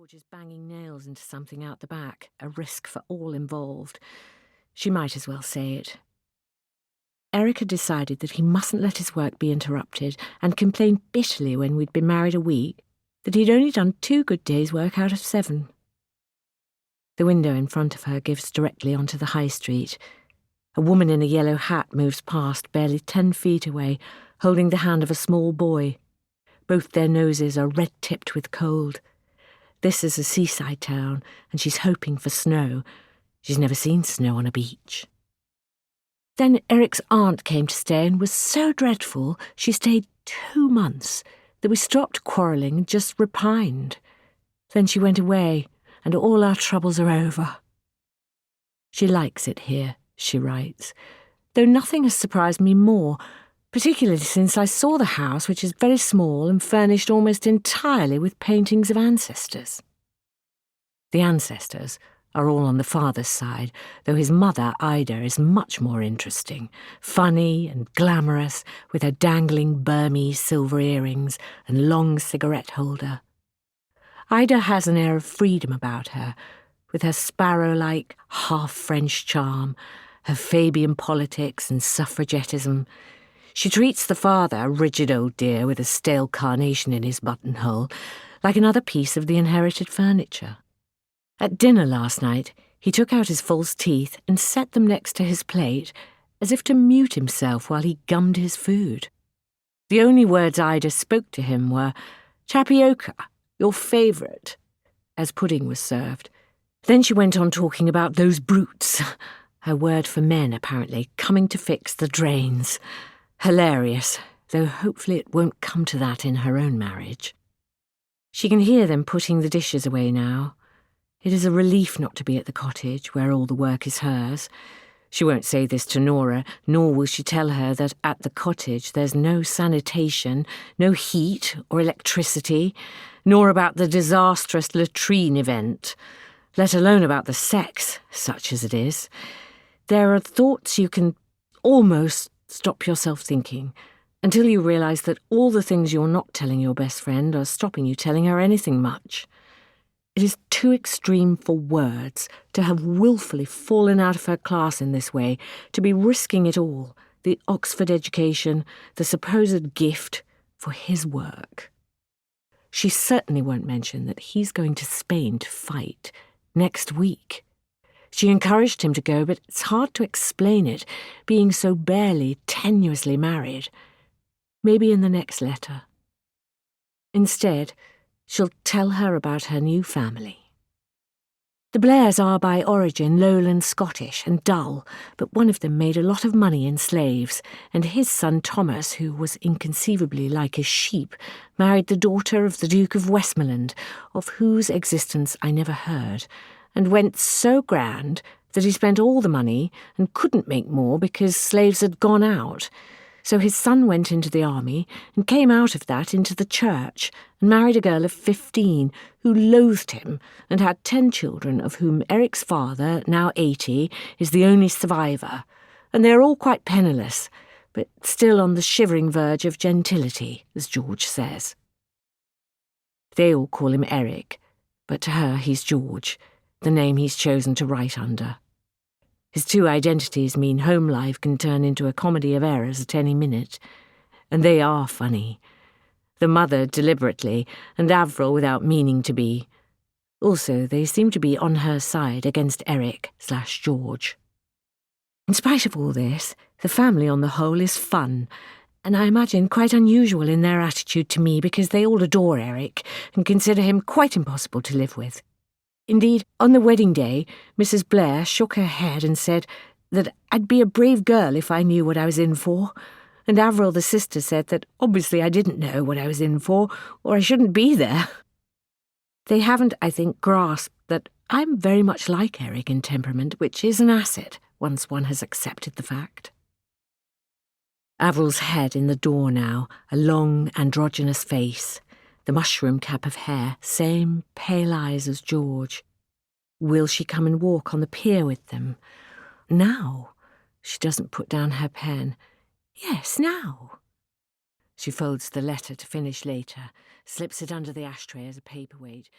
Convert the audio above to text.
George is banging nails into something out the back, a risk for all involved. She might as well say it. Eric had decided that he mustn't let his work be interrupted and complained bitterly when we'd been married a week that he'd only done 2 good days' work out of 7. The window in front of her gives directly onto the high street. A woman in a yellow hat moves past, barely 10 feet away, holding the hand of a small boy. Both their noses are red-tipped with cold. This is a seaside town, and she's hoping for snow. She's never seen snow on a beach. Then Eric's aunt came to stay and was so dreadful she stayed 2 months that we stopped quarrelling and just repined. Then she went away, and all our troubles are over. She likes it here, she writes, though nothing has surprised me more, particularly since I saw the house, which is very small and furnished almost entirely with paintings of ancestors. The ancestors are all on the father's side, though his mother, Ida, is much more interesting, funny and glamorous, with her dangling Burmese silver earrings and long cigarette holder. Ida has an air of freedom about her, with her sparrow-like half-French charm, her Fabian politics and suffragettism. She treats the father, a rigid old dear with a stale carnation in his buttonhole, like another piece of the inherited furniture. At dinner last night, he took out his false teeth and set them next to his plate, as if to mute himself while he gummed his food. The only words Ida spoke to him were, "Tapioca, your favourite," as pudding was served. Then she went on talking about those brutes, her word for men, apparently, coming to fix the drains. Hilarious, though hopefully it won't come to that in her own marriage. She can hear them putting the dishes away now. It is a relief not to be at the cottage, where all the work is hers. She won't say this to Nora, nor will she tell her that at the cottage there's no sanitation, no heat or electricity, nor about the disastrous latrine event, let alone about the sex, such as it is. There are thoughts you can almost stop yourself thinking, until you realise that all the things you're not telling your best friend are stopping you telling her anything much. It is too extreme for words to have wilfully fallen out of her class in this way, to be risking it all, the Oxford education, the supposed gift, for his work. She certainly won't mention that he's going to Spain to fight next week. She encouraged him to go, but it's hard to explain it, being so barely, tenuously married. Maybe in the next letter. Instead, she'll tell her about her new family. The Blairs are by origin lowland Scottish and dull, but one of them made a lot of money in slaves, and his son Thomas, who was inconceivably like his sheep, married the daughter of the Duke of Westmoreland, of whose existence I never heard, and went so grand that he spent all the money and couldn't make more because slaves had gone out. So his son went into the army and came out of that into the church and married a girl of 15 who loathed him and had 10 children, of whom Eric's father, now 80, is the only survivor, and they're all quite penniless, but still on the shivering verge of gentility, as George says. They all call him Eric, but to her he's George, the name he's chosen to write under. His 2 identities mean home life can turn into a comedy of errors at any minute, and they are funny. The mother deliberately, and Avril without meaning to be. Also, they seem to be on her side against Eric/George. In spite of all this, the family on the whole is fun, and I imagine quite unusual in their attitude to me because they all adore Eric and consider him quite impossible to live with. Indeed, on the wedding day, Mrs. Blair shook her head and said that I'd be a brave girl if I knew what I was in for, and Avril the sister said that obviously I didn't know what I was in for, or I shouldn't be there. They haven't, I think, grasped that I'm very much like Eric in temperament, which is an asset once one has accepted the fact. Avril's head in the door now, a long androgynous face, the mushroom cap of hair, same pale eyes as George. Will she come and walk on the pier with them? Now. She doesn't put down her pen. Yes, now. She folds the letter to finish later, slips it under the ashtray as a paperweight,